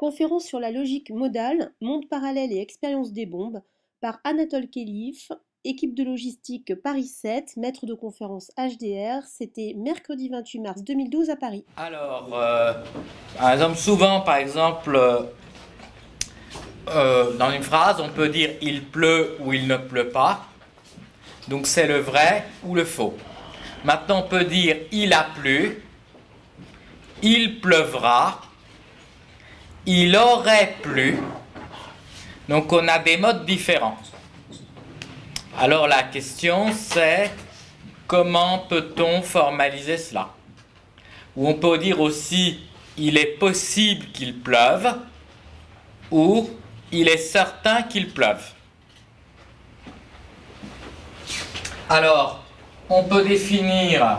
Conférence sur la logique modale, monde parallèle et expérience des bombes, par Anatole Khelif, équipe de logistique Paris 7, maître de conférence HDR. C'était mercredi 28 mars 2012 à Paris. Alors, par exemple, souvent, dans une phrase, on peut dire il pleut ou il ne pleut pas. Donc c'est le vrai ou le faux. Maintenant, on peut dire il a plu, il pleuvra, il aurait plu. Donc on a des modes différents. Alors la question c'est comment peut-on formaliser cela? Ou on peut dire aussi il est possible qu'il pleuve ou il est certain qu'il pleuve. Alors, on peut définir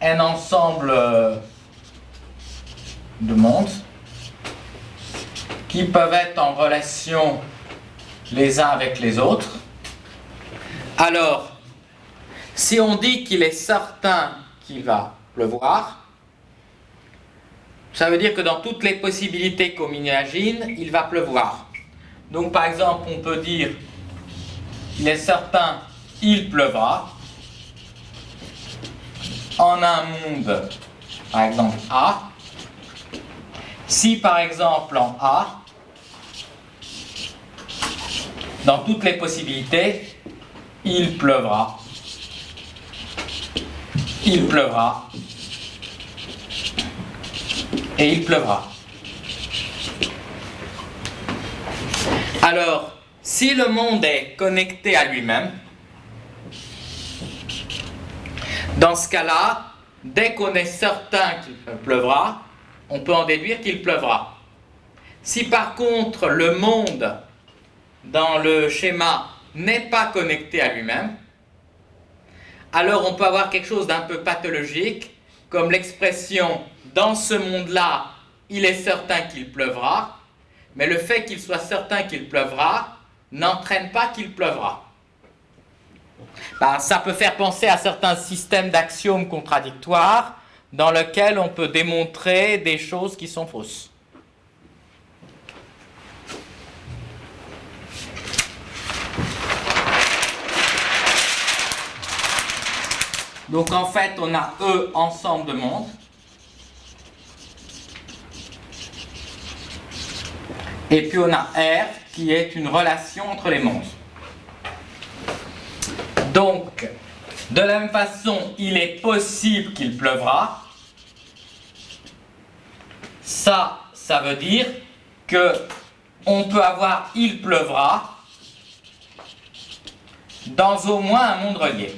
un ensemble de mondes qui peuvent être en relation les uns avec les autres. Alors, si on dit qu'il est certain qu'il va pleuvoir, ça veut dire que dans toutes les possibilités qu'on imagine, il va pleuvoir. Donc par exemple, on peut dire il est certain il pleuvra en un monde, par exemple A. Si par exemple en A, dans toutes les possibilités, il pleuvra, il pleuvra et il pleuvra. Alors, si le monde est connecté à lui-même, dans ce cas-là, dès qu'on est certain qu'il pleuvra, on peut en déduire qu'il pleuvra. Si par contre le monde dans le schéma n'est pas connecté à lui-même, alors on peut avoir quelque chose d'un peu pathologique, comme l'expression « dans ce monde-là, il est certain qu'il pleuvra », mais le fait qu'il soit certain qu'il pleuvra n'entraîne pas qu'il pleuvra. Ça peut faire penser à certains systèmes d'axiomes contradictoires dans lesquels on peut démontrer des choses qui sont fausses. Donc en fait, on a E, ensemble de mondes. Et puis on a R, qui est une relation entre les mondes. Donc, de la même façon, il est possible qu'il pleuvra. Ça veut dire que on peut avoir il pleuvra dans au moins un monde relié.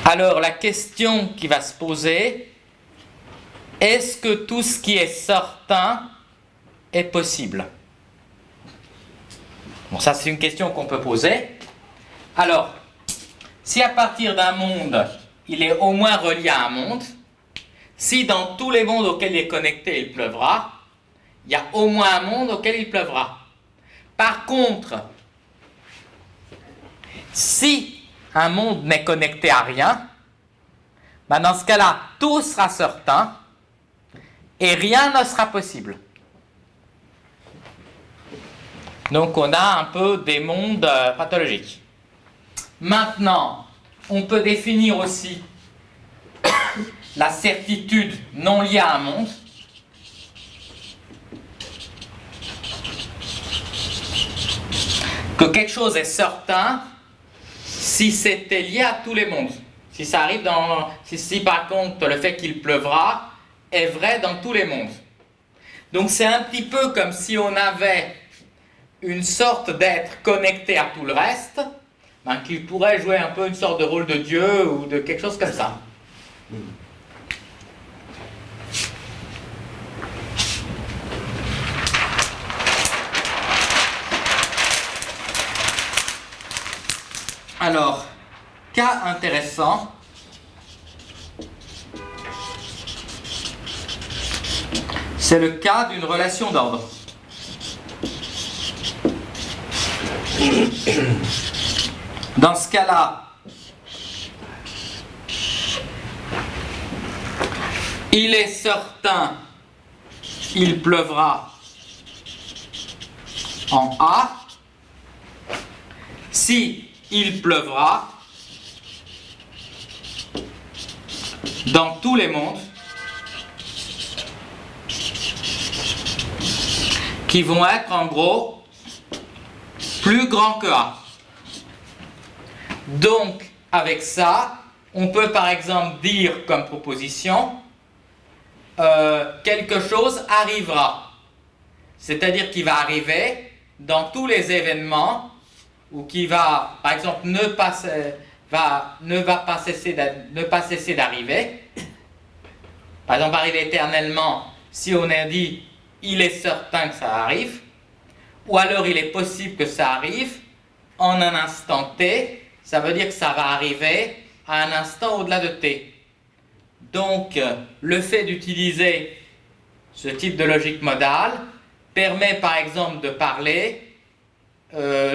Alors la question qui va se poser, est-ce que tout ce qui est certain est possible? Bon, ça c'est une question qu'on peut poser. Alors, si à partir d'un monde, il est au moins relié à un monde, si dans tous les mondes auxquels il est connecté, il pleuvra, il y a au moins un monde auquel il pleuvra. Par contre, si un monde n'est connecté à rien, dans ce cas-là, tout sera certain et rien ne sera possible. Donc on a un peu des mondes pathologiques. Maintenant, on peut définir aussi la certitude non liée à un monde. Que quelque chose est certain si c'était lié à tous les mondes. Si ça arrive si par contre le fait qu'il pleuvra est vrai dans tous les mondes. Donc c'est un petit peu comme si on avait une sorte d'être connecté à tout le reste, qui pourrait jouer un peu une sorte de rôle de Dieu ou de quelque chose comme ça. Alors, cas intéressant, c'est le cas d'une relation d'ordre. Dans ce cas-là, il est certain, il pleuvra en A. Si il pleuvra dans tous les mondes qui vont être en gros plus grands que A. Donc avec ça, on peut par exemple dire comme proposition quelque chose arrivera. C'est-à-dire qu'il va arriver dans tous les événements ou qui va, par exemple, ne va pas cesser d'arriver. Par exemple, arriver éternellement, si on a dit il est certain que ça arrive, ou alors il est possible que ça arrive en un instant t, ça veut dire que ça va arriver à un instant au-delà de t. Donc, le fait d'utiliser ce type de logique modale permet par exemple de parler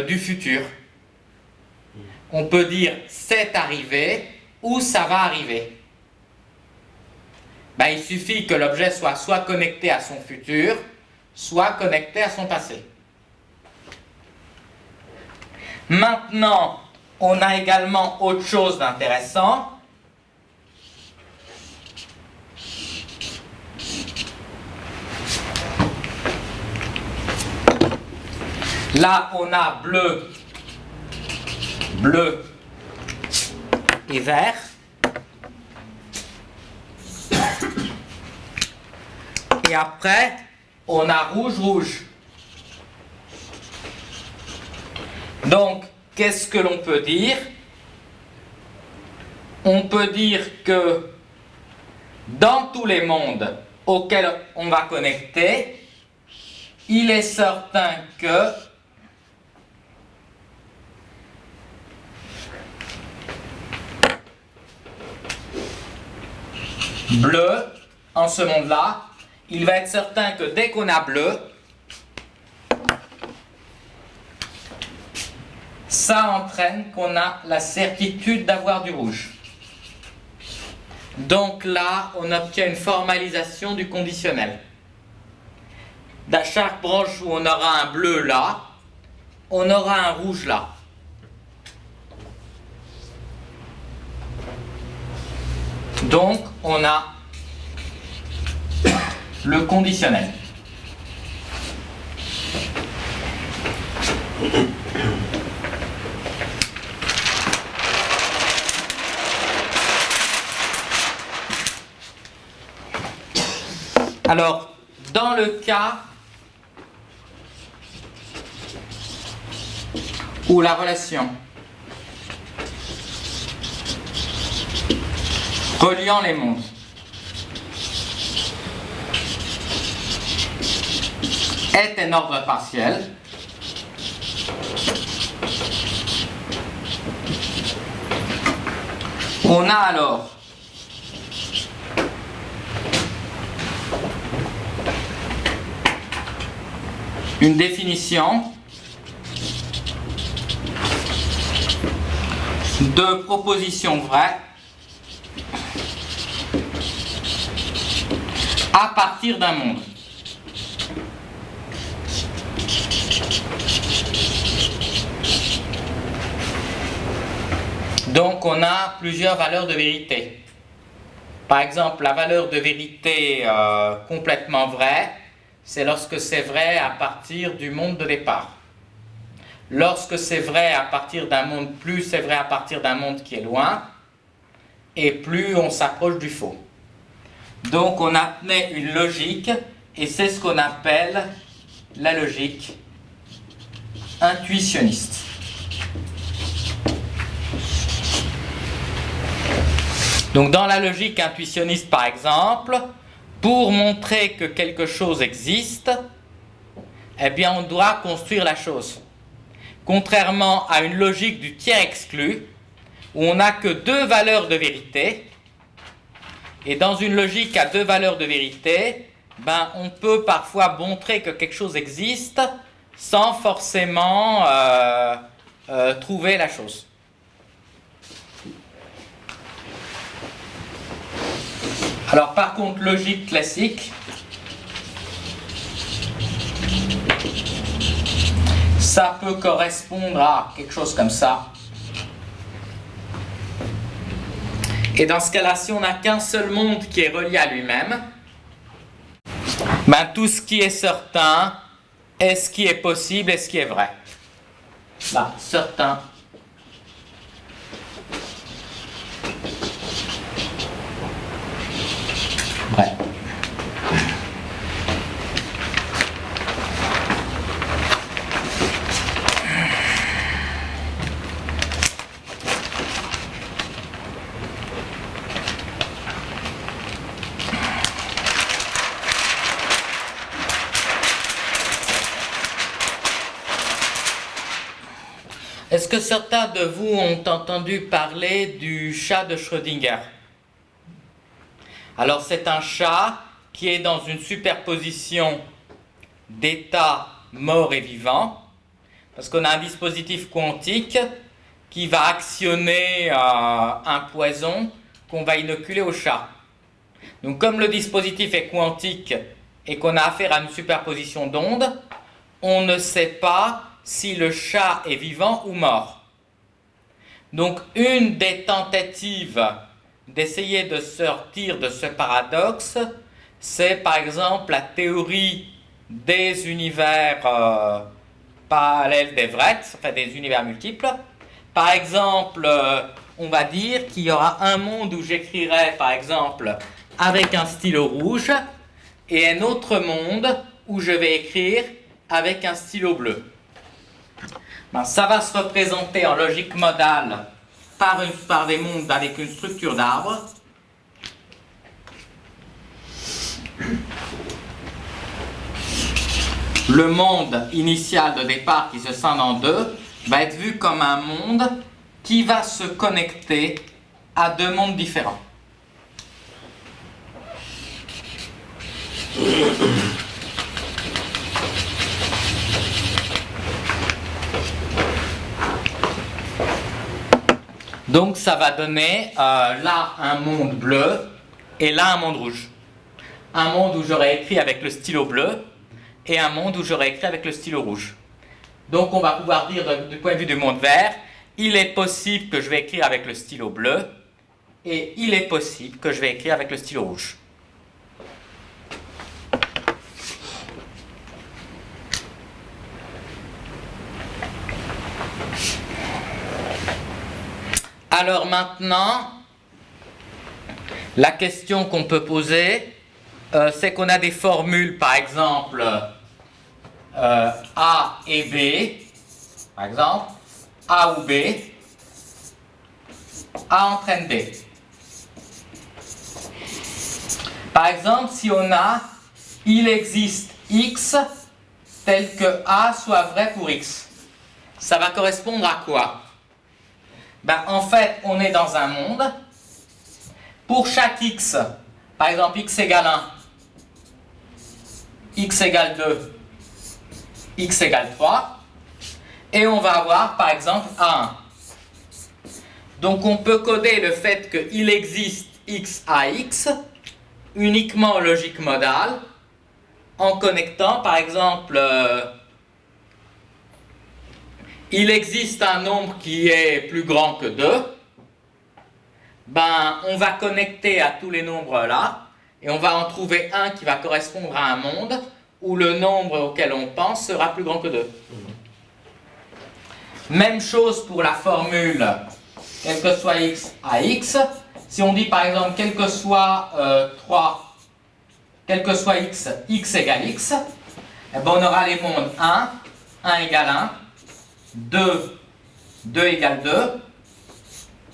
du futur. On peut dire c'est arrivé ou ça va arriver. Ben, il suffit que l'objet soit connecté à son futur, soit connecté à son passé. Maintenant, on a également autre chose d'intéressant. Là, on a bleu et vert. Et après, on a rouge. Donc, qu'est-ce que l'on peut dire? On peut dire que dans tous les mondes auxquels on va connecter, il est certain que bleu, en ce monde-là, il va être certain que dès qu'on a bleu, ça entraîne qu'on a la certitude d'avoir du rouge. Donc là, on obtient une formalisation du conditionnel. Dans chaque branche où on aura un bleu là, on aura un rouge là. Donc, on a le conditionnel. Alors, dans le cas où la relation reliant les mondes est un ordre partiel, on a alors une définition de proposition vraie à partir d'un monde. Donc on a plusieurs valeurs de vérité. Par exemple, la valeur de vérité complètement vraie, c'est lorsque c'est vrai à partir du monde de départ. Lorsque c'est vrai à partir d'un monde, plus c'est vrai à partir d'un monde qui est loin, et plus on s'approche du faux. Donc on admet une logique, et c'est ce qu'on appelle la logique intuitionniste. Donc dans la logique intuitionniste par exemple, pour montrer que quelque chose existe, eh bien on doit construire la chose. Contrairement à une logique du tiers exclu, où on n'a que deux valeurs de vérité, et dans une logique à deux valeurs de vérité, on peut parfois montrer que quelque chose existe sans forcément trouver la chose. Alors par contre, logique classique, ça peut correspondre à quelque chose comme ça. Et dans ce cas-là, si on n'a qu'un seul monde qui est relié à lui-même, ben, tout ce qui est certain est ce qui est possible et ce qui est vrai. Là, certain. Vrai. Est-ce que certains de vous ont entendu parler du chat de Schrödinger? Alors c'est un chat qui est dans une superposition d'états morts et vivants, parce qu'on a un dispositif quantique qui va actionner un poison qu'on va inoculer au chat. Donc comme le dispositif est quantique et qu'on a affaire à une superposition d'ondes, on ne sait pas si le chat est vivant ou mort. Donc une des tentatives d'essayer de sortir de ce paradoxe, c'est par exemple la théorie des univers parallèles d'Everett, enfin des univers multiples. Par exemple, on va dire qu'il y aura un monde où j'écrirai par exemple avec un stylo rouge et un autre monde où je vais écrire avec un stylo bleu. Ben, ça va se représenter en logique modale par des mondes avec une structure d'arbre. Le monde initial de départ qui se scinde en deux va être vu comme un monde qui va se connecter à deux mondes différents. Donc ça va donner là un monde bleu et là un monde rouge. Un monde où j'aurais écrit avec le stylo bleu et un monde où j'aurais écrit avec le stylo rouge. Donc on va pouvoir dire du point de vue du monde vert, il est possible que je vais écrire avec le stylo bleu et il est possible que je vais écrire avec le stylo rouge. Alors maintenant, la question qu'on peut poser, c'est qu'on a des formules, par exemple, A et B, par exemple, A ou B, A entraîne B. Par exemple, si on a il existe X tel que A soit vrai pour X, ça va correspondre à quoi? Ben, en fait, on est dans un monde. Pour chaque x, par exemple x égale 1, x égale 2, x égale 3, et on va avoir par exemple A1. Donc on peut coder le fait qu'il existe x à x uniquement en logique modale en connectant par exemple il existe un nombre qui est plus grand que 2, ben, on va connecter à tous les nombres là, et on va en trouver un qui va correspondre à un monde où le nombre auquel on pense sera plus grand que 2. Même chose pour la formule, quel que soit x à x, si on dit par exemple quel que soit 3, quel que soit x, x égale x, eh ben, on aura les mondes 1, 1 égale 1, 2, 2 égale 2,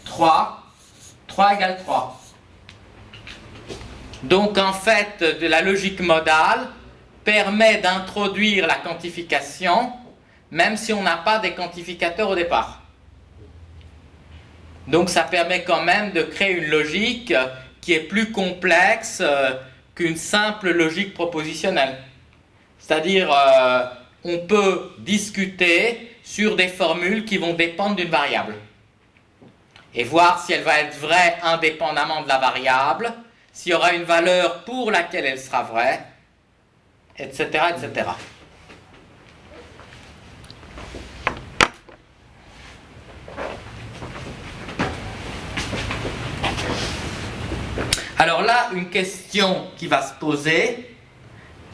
3, 3 égale 3. Donc en fait, de la logique modale permet d'introduire la quantification même si on n'a pas des quantificateurs au départ. Donc ça permet quand même de créer une logique qui est plus complexe qu'une simple logique propositionnelle. C'est-à-dire on peut discuter sur des formules qui vont dépendre d'une variable. Et voir si elle va être vraie indépendamment de la variable, s'il y aura une valeur pour laquelle elle sera vraie, etc., etc. Alors là, une question qui va se poser,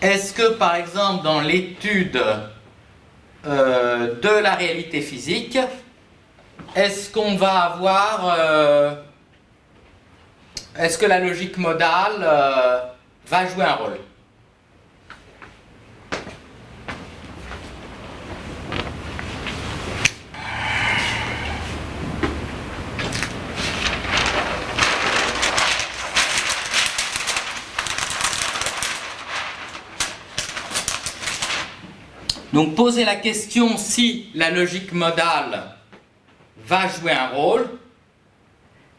est-ce que par exemple dans l'étude de la réalité physique, est-ce qu'on va avoir, est-ce que la logique modale va jouer un rôle? Donc poser la question si la logique modale va jouer un rôle,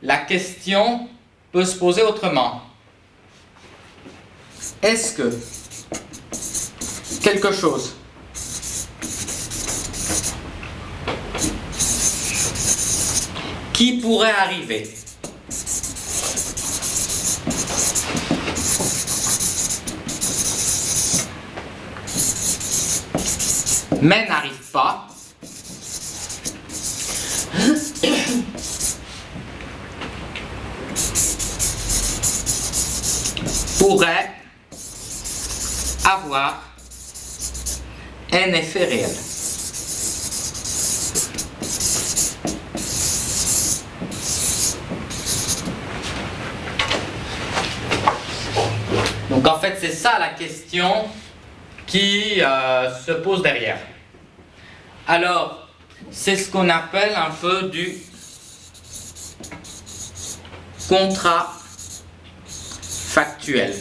la question peut se poser autrement. Est-ce que quelque chose qui pourrait arriver mais n'arrive pas, pourrait avoir un effet réel. Donc en fait c'est ça la question qui se pose derrière. Alors, c'est ce qu'on appelle un peu du contrat factuel.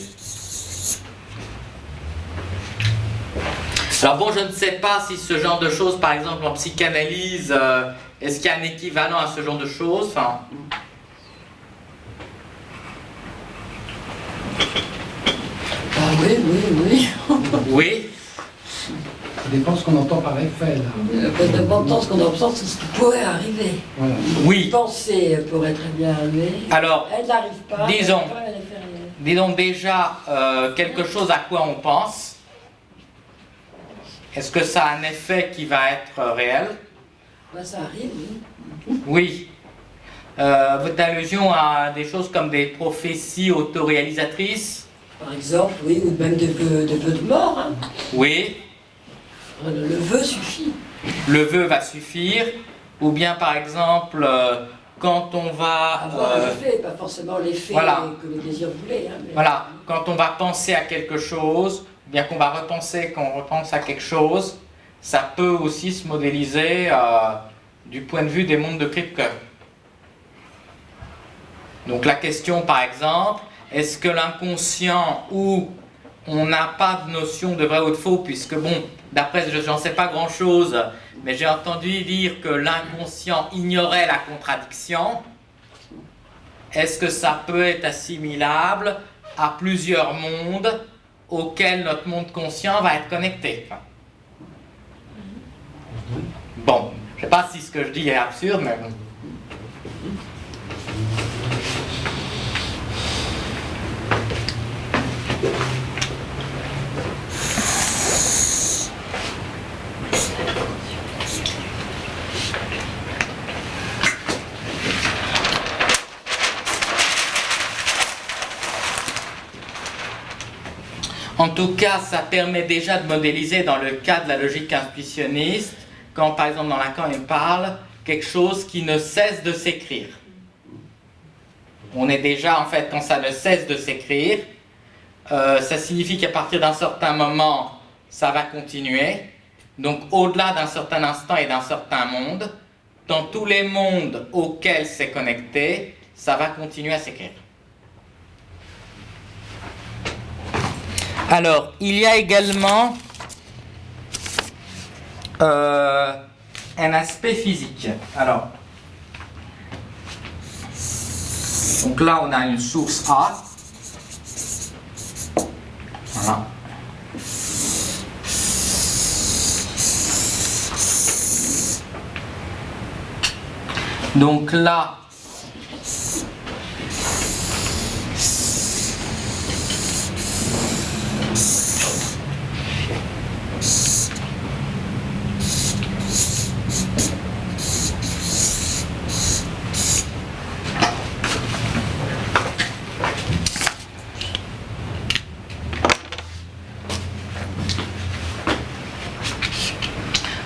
Alors bon, je ne sais pas si ce genre de choses, par exemple en psychanalyse, est-ce qu'il y a un équivalent à ce genre de choses? Enfin, oui. oui. Ça dépend ce qu'on entend par effet, là. Ça dépend ce qu'on entend, c'est ce qui pourrait arriver. Voilà. Oui. Penser pourrait très bien arriver. Alors, elle n'arrive pas. disons, Elle n'arrive pas, elle fait rien. disons déjà quelque chose à quoi on pense. Est-ce que ça a un effet qui va être réel? Ben, ça arrive, oui. Oui. Votre allusion à des choses comme des prophéties autoréalisatrices? Par exemple, oui, ou même des vœux de mort. Hein. Oui. Le vœu suffit. Le vœu va suffire. Ou bien par exemple, quand on va... Avoir l'effet, pas forcément l'effet voilà. que le désir voulait. Hein, mais... Voilà, quand on va penser à quelque chose, ou bien qu'on va repenser, qu'on repense à quelque chose, ça peut aussi se modéliser du point de vue des mondes de Kripke. Donc la question par exemple, est-ce que l'inconscient où on n'a pas de notion de vrai ou de faux, puisque bon, d'après j'en sais pas grand chose, mais j'ai entendu dire que l'inconscient ignorait la contradiction, est-ce que ça peut être assimilable à plusieurs mondes auxquels notre monde conscient va être connecté? Bon, je ne sais pas si ce que je dis est absurde, mais bon. En tout cas, ça permet déjà de modéliser dans le cas de la logique intuitionniste, quand par exemple dans Lacan il parle, quelque chose qui ne cesse de s'écrire. On est déjà en fait, quand ça ne cesse de s'écrire, ça signifie qu'à partir d'un certain moment, ça va continuer. Donc au-delà d'un certain instant et d'un certain monde, dans tous les mondes auxquels c'est connecté, ça va continuer à s'écrire. Alors, il y a également un aspect physique. Alors, donc là, on a une source A. Voilà. Donc là,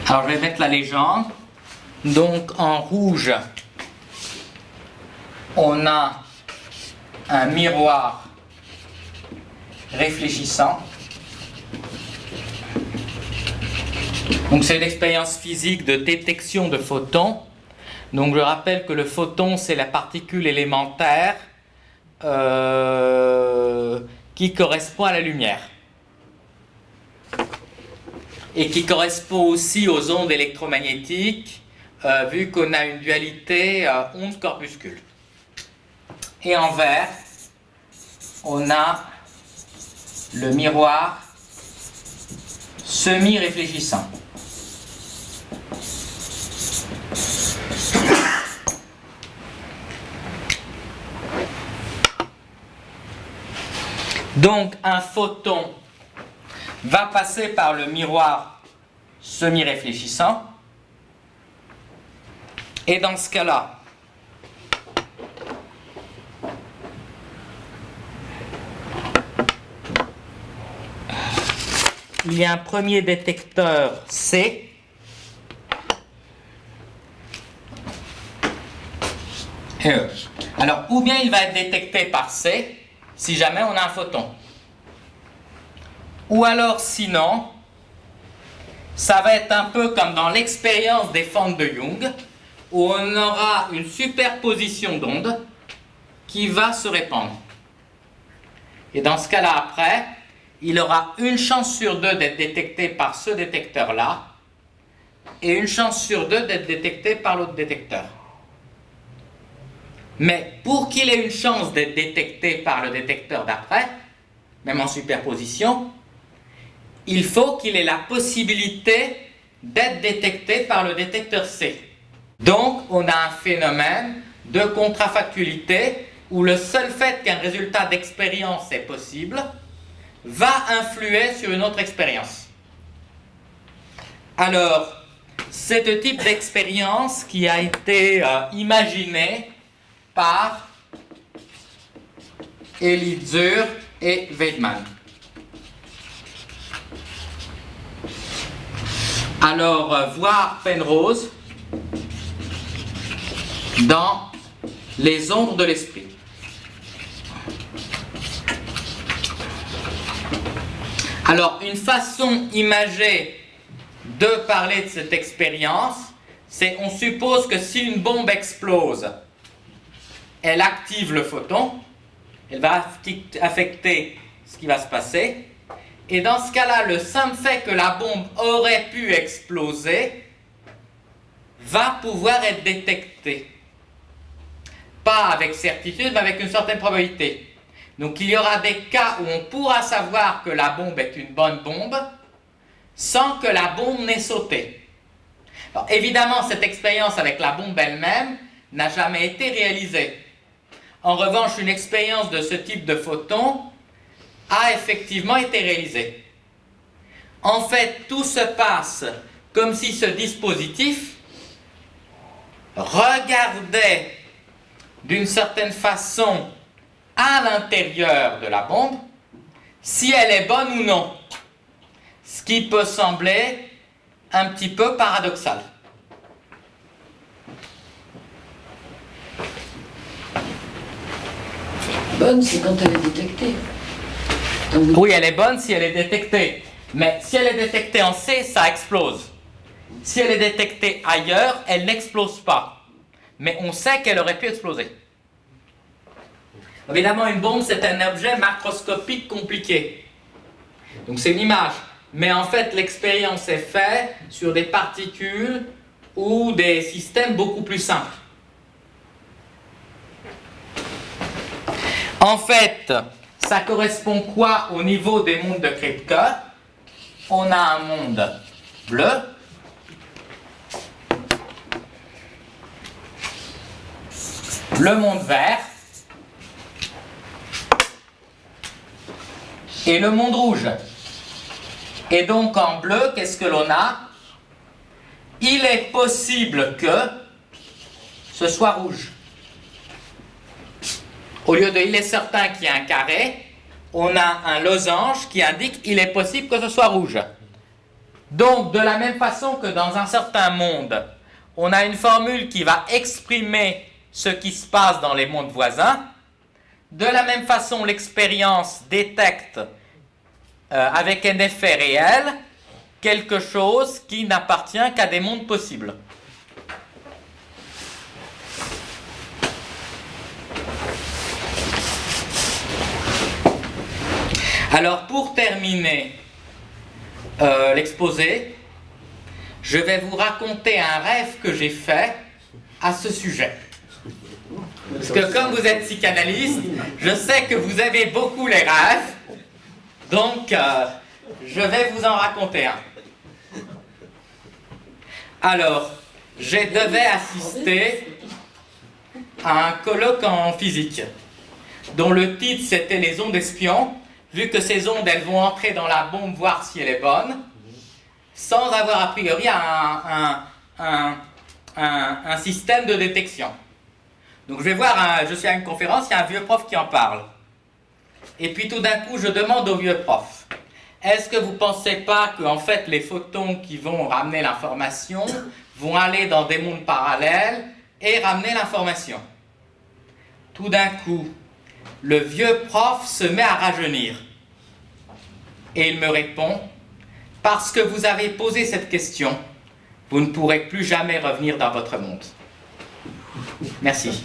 alors je vais mettre la légende. Donc en rouge, on a un miroir réfléchissant. Donc c'est une expérience physique de détection de photons. Donc je rappelle que le photon, c'est la particule élémentaire qui correspond à la lumière. Et qui correspond aussi aux ondes électromagnétiques, vu qu'on a une dualité onde-corpuscule. Et en vert, on a le miroir semi-réfléchissant. Donc un photon va passer par le miroir semi-réfléchissant, et dans ce cas-là, il y a un premier détecteur C, et E. Alors, ou bien il va être détecté par C, si jamais on a un photon. Ou alors, sinon, ça va être un peu comme dans l'expérience des fentes de Young, où on aura une superposition d'ondes qui va se répandre. Et dans ce cas-là, après, il aura une chance sur deux d'être détecté par ce détecteur-là, et une chance sur deux d'être détecté par l'autre détecteur. Mais pour qu'il ait une chance d'être détecté par le détecteur d'après, même en superposition, il faut qu'il ait la possibilité d'être détecté par le détecteur C. Donc, on a un phénomène de contrafactualité où le seul fait qu'un résultat d'expérience est possible va influer sur une autre expérience. Alors, c'est ce type d'expérience qui a été imaginé par Elidzur et Weidmann. Alors, voir Penrose dans Les ombres de l'esprit. Alors, une façon imagée de parler de cette expérience, c'est on suppose que si une bombe explose, elle active le photon, elle va affecter ce qui va se passer. Et dans ce cas-là, le simple fait que la bombe aurait pu exploser va pouvoir être détecté. Pas avec certitude, mais avec une certaine probabilité. Donc il y aura des cas où on pourra savoir que la bombe est une bonne bombe sans que la bombe n'ait sauté. Alors évidemment, cette expérience avec la bombe elle-même n'a jamais été réalisée. En revanche, une expérience de ce type de photon a effectivement été réalisé. En fait, tout se passe comme si ce dispositif regardait d'une certaine façon à l'intérieur de la bombe si elle est bonne ou non. Ce qui peut sembler un petit peu paradoxal. Bonne, c'est quand elle est détectée. Oui, elle est bonne si elle est détectée. Mais si elle est détectée en C, ça explose. Si elle est détectée ailleurs, elle n'explose pas. Mais on sait qu'elle aurait pu exploser. Évidemment, une bombe, c'est un objet macroscopique compliqué. Donc c'est une image. Mais en fait, l'expérience est faite sur des particules ou des systèmes beaucoup plus simples. En fait, ça correspond quoi au niveau des mondes de Kripke? On a un monde bleu le monde vert et le monde rouge. Et donc en bleu, qu'est-ce que l'on a? Il est possible que ce soit rouge. Au lieu de il est certain qu'il y a un carré, on a un losange qui indique il est possible que ce soit rouge. Donc de la même façon que dans un certain monde, on a une formule qui va exprimer ce qui se passe dans les mondes voisins, de la même façon l'expérience détecte avec un effet réel quelque chose qui n'appartient qu'à des mondes possibles. Alors pour terminer l'exposé, je vais vous raconter un rêve que j'ai fait à ce sujet. Parce que comme vous êtes psychanalyste, je sais que vous aimez beaucoup les rêves, donc je vais vous en raconter un. Alors, je devais assister à un colloque en physique, dont le titre c'était les ondes espions, vu que ces ondes elles vont entrer dans la bombe voir si elle est bonne, sans avoir a priori un système de détection. Donc je suis à une conférence, il y a un vieux prof qui en parle. Et puis tout d'un coup je demande au vieux prof, est-ce que vous ne pensez pas que en fait les photons qui vont ramener l'information vont aller dans des mondes parallèles et ramener l'information? Tout d'un coup, le vieux prof se met à rajeunir. Et il me répond, parce que vous avez posé cette question, vous ne pourrez plus jamais revenir dans votre monde. Merci.